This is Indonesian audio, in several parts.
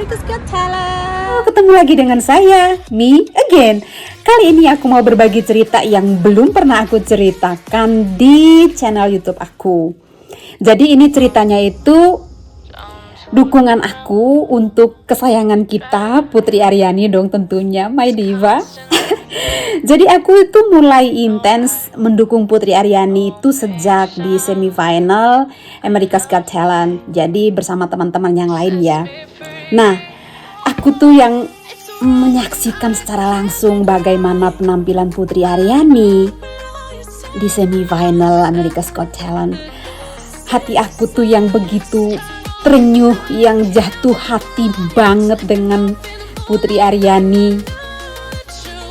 America's Got Talent. Ketemu lagi dengan saya, me again. Kali ini aku mau berbagi cerita yang belum pernah aku ceritakan di channel YouTube aku. Jadi ini ceritanya itu dukungan aku untuk kesayangan kita, Putri Aryani dong tentunya, my diva. Jadi aku itu mulai intens mendukung Putri Aryani itu sejak di semifinal America's Got Talent. Jadi bersama teman-teman yang lain ya. Nah, aku tuh yang menyaksikan secara langsung bagaimana penampilan Putri Aryani di semifinal America's Got Talent. Hati aku tuh yang begitu terenyuh, yang jatuh hati banget dengan Putri Aryani.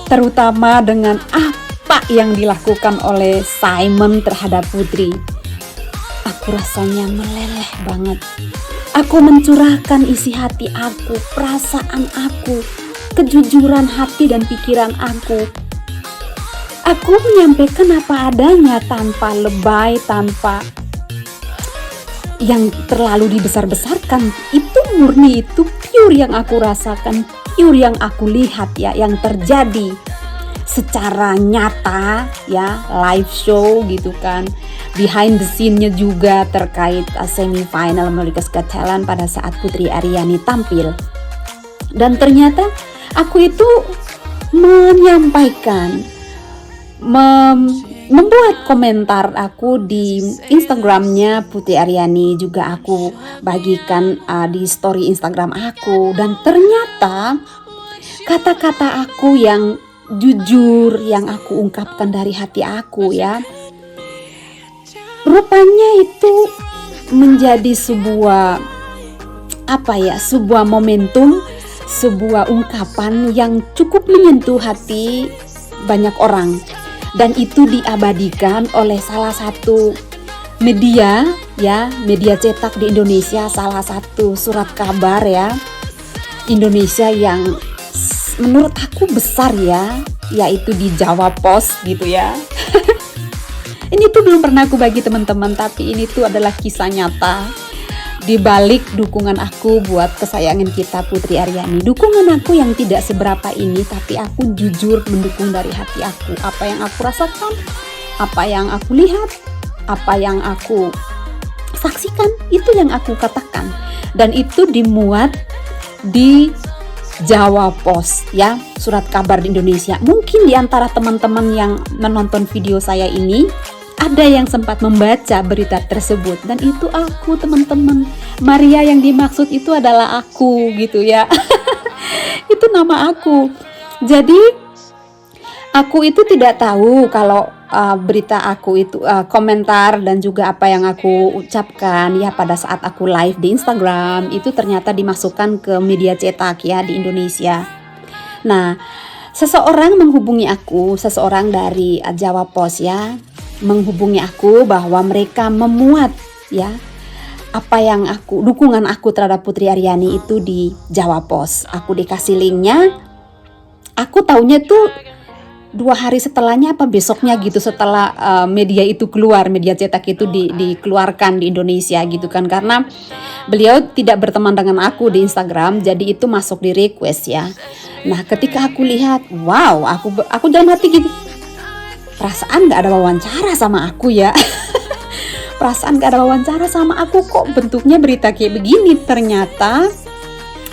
Terutama dengan apa yang dilakukan oleh Simon terhadap Putri. Aku rasanya meleleh banget. Aku mencurahkan isi hati aku, perasaan aku, kejujuran hati dan pikiran aku. Aku menyampaikan apa adanya tanpa lebay, tanpa yang terlalu dibesar-besarkan. Itu murni, itu pure yang aku rasakan, pure yang aku lihat ya, yang terjadi secara nyata ya, live show gitu kan, behind the scene-nya juga terkait semifinal America's Got Talent pada saat Putri Aryani tampil. Dan ternyata aku itu menyampaikan, membuat komentar aku di Instagramnya Putri Aryani, juga aku bagikan di story Instagram aku. Dan ternyata kata-kata aku yang jujur, yang aku ungkapkan dari hati aku ya, rupanya itu menjadi sebuah sebuah momentum, sebuah ungkapan yang cukup menyentuh hati banyak orang. Dan itu diabadikan oleh salah satu media ya, media cetak di Indonesia, salah satu surat kabar ya Indonesia yang menurut aku besar ya, yaitu di Jawa Post gitu ya. Ini tuh belum pernah aku bagi teman-teman, tapi ini tuh adalah kisah nyata di balik dukungan aku buat kesayangan kita Putri Aryani. Dukungan aku yang tidak seberapa ini, tapi aku jujur mendukung dari hati aku. Apa yang aku rasakan, apa yang aku lihat, apa yang aku saksikan, itu yang aku katakan. Dan itu dimuat di Jawa Post ya, surat kabar di Indonesia. Mungkin di antara teman-teman yang menonton video saya ini ada yang sempat membaca berita tersebut, dan itu aku, teman-teman. Maria yang dimaksud itu adalah aku gitu ya. Itu nama aku. Jadi aku itu tidak tahu kalau berita aku itu, komentar dan juga apa yang aku ucapkan ya pada saat aku live di Instagram itu ternyata dimasukkan ke media cetak ya di Indonesia. Nah, seseorang menghubungi aku, seseorang dari Jawa Post ya, menghubungi aku bahwa mereka memuat ya apa yang dukungan aku terhadap Putri Aryani itu di Jawa Post. Aku dikasih linknya, aku taunya tuh 2 hari setelahnya apa besoknya gitu, setelah media itu keluar, media cetak itu dikeluarkan di Indonesia gitu kan, karena beliau tidak berteman dengan aku di Instagram, jadi itu masuk di request ya. Nah, ketika aku lihat, wow, aku dalam hati gitu, perasaan gak ada wawancara sama aku ya. Perasaan gak ada wawancara sama aku, kok bentuknya berita kayak begini. Ternyata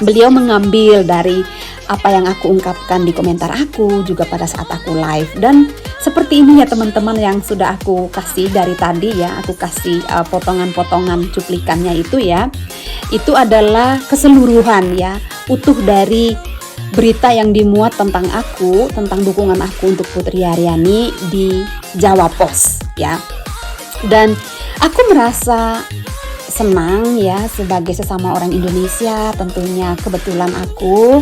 beliau mengambil dari apa yang aku ungkapkan di komentar aku juga pada saat aku live. Dan seperti ini ya teman-teman yang sudah aku kasih dari tadi ya, aku kasih potongan-potongan cuplikannya itu ya. Itu adalah keseluruhan ya, utuh dari berita yang dimuat tentang aku, tentang dukungan aku untuk Putri Aryani di Jawa Post ya. Dan aku merasa senang ya sebagai sesama orang Indonesia. Tentunya kebetulan aku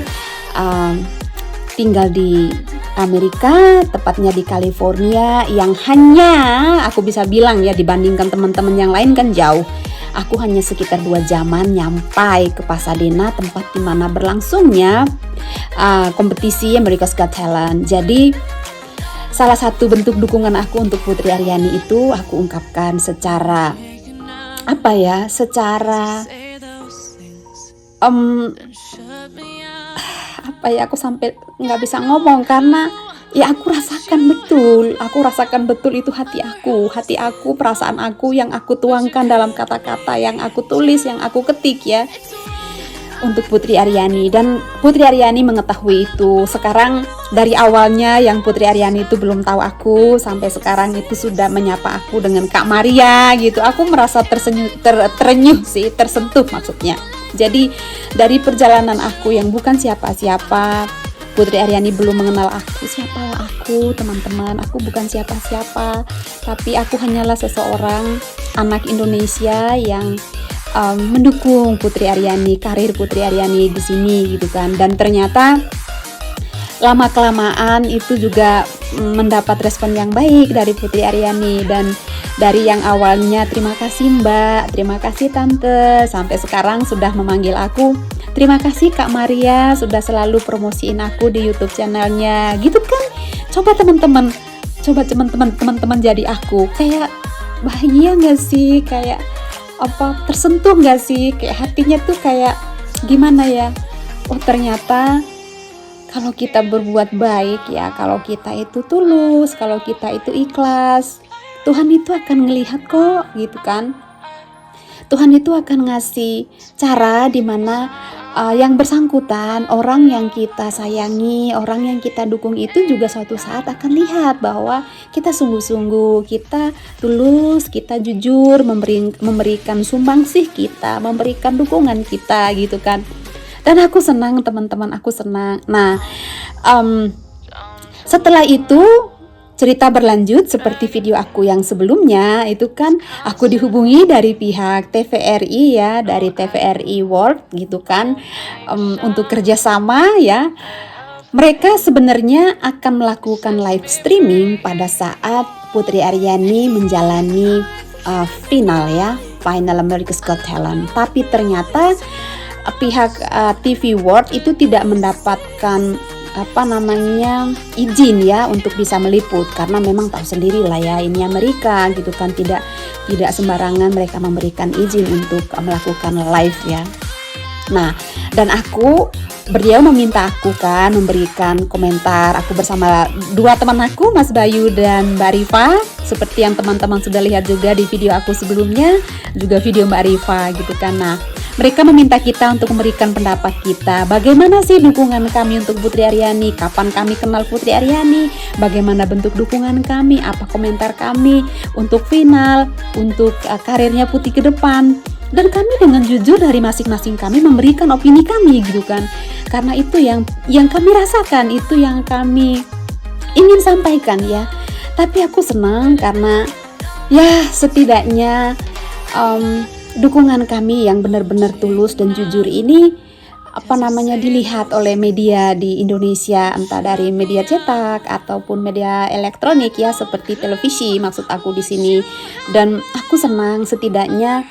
tinggal di Amerika, tepatnya di California, yang hanya aku bisa bilang ya, dibandingkan teman-teman yang lain kan jauh. Aku hanya sekitar 2 jaman nyampai ke Pasadena, tempat dimana berlangsungnya kompetisi America's Got Talent. Jadi salah satu bentuk dukungan aku untuk Putri Aryani itu aku ungkapkan secara ya aku sampai nggak bisa ngomong karena ya aku rasakan betul itu hati aku, perasaan aku yang aku tuangkan dalam kata-kata yang aku tulis, yang aku ketik ya untuk Putri Aryani. Dan Putri Aryani mengetahui itu. Sekarang dari awalnya yang Putri Aryani itu belum tahu aku, sampai sekarang itu sudah menyapa aku dengan Kak Maria gitu. Aku merasa terenyuh sih, tersentuh maksudnya. Jadi dari perjalanan aku yang bukan siapa-siapa, Putri Aryani belum mengenal aku, siapa aku, teman-teman. Aku bukan siapa-siapa, tapi aku hanyalah seseorang anak Indonesia yang mendukung Putri Aryani, karir Putri Aryani di sini gitu kan. Dan ternyata lama-kelamaan itu juga mendapat respon yang baik dari Putri Aryani. Dan dari yang awalnya terima kasih Mbak, terima kasih Tante, sampai sekarang sudah memanggil aku terima kasih Kak Maria sudah selalu promosiin aku di YouTube channelnya gitu kan. Coba teman-teman jadi aku, kayak bahagia gak sih, kayak tersentuh gak sih, kayak hatinya tuh kayak gimana ya. Oh ternyata kalau kita berbuat baik ya, kalau kita itu tulus, kalau kita itu ikhlas, Tuhan itu akan ngelihat kok gitu kan. Tuhan itu akan ngasih cara dimana yang bersangkutan, orang yang kita sayangi, orang yang kita dukung itu juga suatu saat akan lihat bahwa kita sungguh-sungguh, kita tulus, kita jujur memberikan sumbangsih kita, memberikan dukungan kita gitu kan. Dan aku senang teman-teman, aku senang. Nah setelah itu cerita berlanjut seperti video aku yang sebelumnya itu kan, aku dihubungi dari pihak TVRI ya, dari TVRI World gitu kan, untuk kerjasama ya. Mereka sebenarnya akan melakukan live streaming pada saat Putri Aryani menjalani final ya, Final America's Got Talent. Tapi ternyata pihak TV World itu tidak mendapatkan izin ya untuk bisa meliput, karena memang tahu sendiri lah ya, ini Amerika gitu kan, tidak sembarangan mereka memberikan izin untuk melakukan live ya. Nah dan beliau meminta aku kan memberikan komentar. Aku bersama dua teman aku, Mas Bayu dan Mbak Rifa, seperti yang teman-teman sudah lihat juga di video aku sebelumnya, juga video Mbak Rifa gitu kan. Nah mereka meminta kita untuk memberikan pendapat kita. Bagaimana sih dukungan kami untuk Putri Aryani? Kapan kami kenal Putri Aryani? Bagaimana bentuk dukungan kami? Apa komentar kami untuk final, untuk karirnya Putri ke depan? Dan kami dengan jujur dari masing-masing kami memberikan opini kami gitu kan. Karena itu yang kami rasakan, itu yang kami ingin sampaikan ya. Tapi aku senang karena ya setidaknya dukungan kami yang benar-benar tulus dan jujur ini dilihat oleh media di Indonesia, entah dari media cetak ataupun media elektronik ya, seperti televisi maksud aku di sini. Dan aku senang setidaknya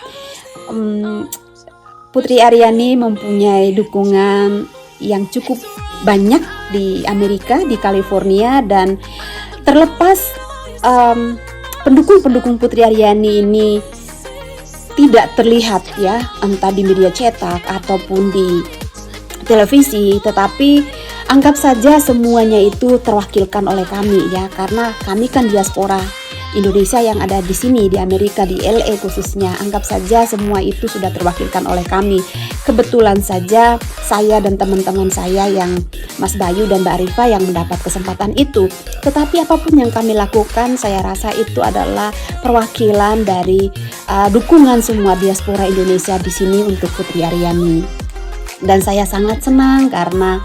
Putri Aryani mempunyai dukungan yang cukup banyak di Amerika, di California. Dan terlepas pendukung Putri Aryani ini tidak terlihat ya, entah di media cetak ataupun di televisi, tetapi anggap saja semuanya itu terwakilkan oleh kami ya, karena kami kan diaspora Indonesia yang ada di sini di Amerika, di LA khususnya. Anggap saja semua itu sudah terwakilkan oleh kami. Kebetulan saja saya dan teman-teman saya yang Mas Bayu dan Mbak Rifa yang mendapat kesempatan itu. Tetapi apapun yang kami lakukan, saya rasa itu adalah perwakilan dari dukungan semua diaspora Indonesia di sini untuk Putri Aryani. Dan saya sangat senang karena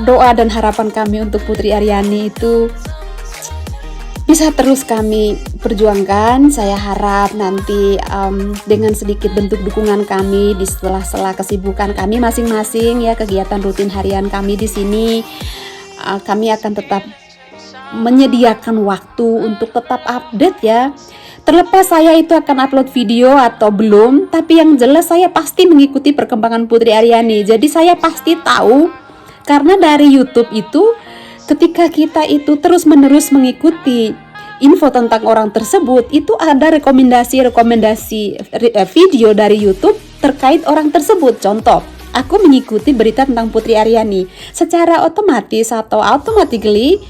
doa dan harapan kami untuk Putri Aryani itu bisa terus kami perjuangkan. Saya harap nanti dengan sedikit bentuk dukungan kami di sela-sela kesibukan kami masing-masing ya, kegiatan rutin harian kami di sini, kami akan tetap menyediakan waktu untuk tetap update ya. Terlepas saya itu akan upload video atau belum, tapi yang jelas saya pasti mengikuti perkembangan Putri Aryani. Jadi saya pasti tahu, karena dari YouTube itu ketika kita itu terus-menerus mengikuti info tentang orang tersebut, itu ada rekomendasi video dari YouTube terkait orang tersebut. Contoh, aku mengikuti berita tentang Putri Aryani. Secara otomatis atau automatically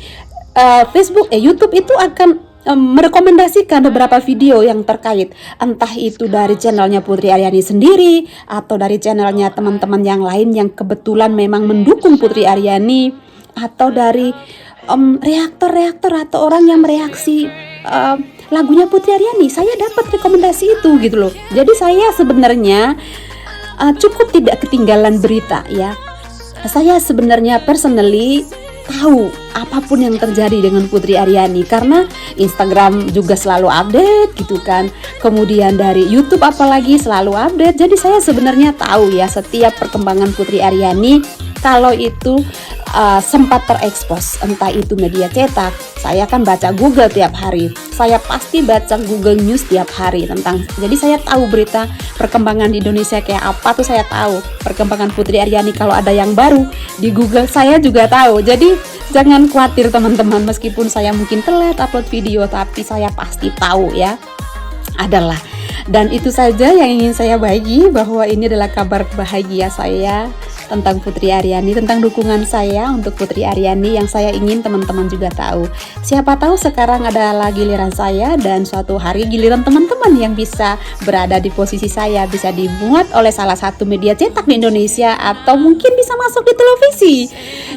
YouTube itu akan merekomendasikan beberapa video yang terkait, entah itu dari channelnya Putri Aryani sendiri atau dari channelnya teman-teman yang lain yang kebetulan memang mendukung Putri Aryani, atau dari reaktor atau orang yang mereaksi lagunya Putri Aryani. Saya dapat rekomendasi itu gitu loh. Jadi saya sebenarnya cukup tidak ketinggalan berita ya. Saya sebenarnya personally tahu apapun yang terjadi dengan Putri Aryani karena Instagram juga selalu update gitu kan. Kemudian dari YouTube apalagi selalu update. Jadi saya sebenarnya tahu ya setiap perkembangan Putri Aryani kalau itu sempat terekspos, entah itu media cetak. Saya kan baca Google tiap hari. Saya pasti baca Google News tiap hari tentang. Jadi saya tahu berita perkembangan di Indonesia kayak apa tuh, saya tahu. Perkembangan Putri Aryani kalau ada yang baru di Google saya juga tahu. Jadi jangan khawatir teman-teman, meskipun saya mungkin telat upload video tapi saya pasti tahu ya. Adalah. Dan itu saja yang ingin saya bagi, bahwa ini adalah kabar bahagia saya tentang Putri Aryani, tentang dukungan saya untuk Putri Aryani yang saya ingin teman-teman juga tahu. Siapa tahu sekarang adalah giliran saya dan suatu hari giliran teman-teman yang bisa berada di posisi saya, bisa dimuat oleh salah satu media cetak di Indonesia atau mungkin bisa masuk di televisi.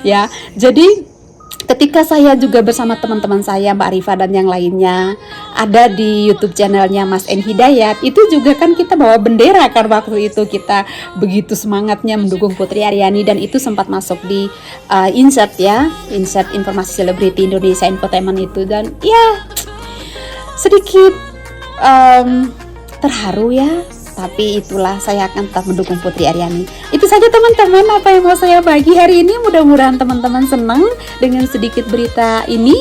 Ya, jadi ketika saya juga bersama teman-teman saya, Mbak Rifa dan yang lainnya, ada di YouTube channelnya Mas N Hidayat, itu juga kan kita bawa bendera kan waktu itu, kita begitu semangatnya mendukung Putri Aryani, dan itu sempat masuk di insert informasi selebriti Indonesia Infotainment itu, dan ya sedikit terharu ya. Tapi itulah, saya akan tetap mendukung Putri Aryani. Itu saja teman-teman apa yang mau saya bagi hari ini. Mudah-mudahan teman-teman senang dengan sedikit berita ini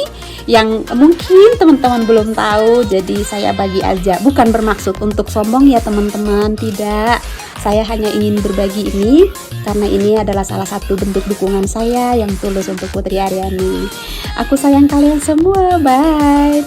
yang mungkin teman-teman belum tahu. Jadi saya bagi aja, bukan bermaksud untuk sombong ya teman-teman, tidak. Saya hanya ingin berbagi ini karena ini adalah salah satu bentuk dukungan saya yang tulus untuk Putri Aryani. Aku sayang kalian semua, bye.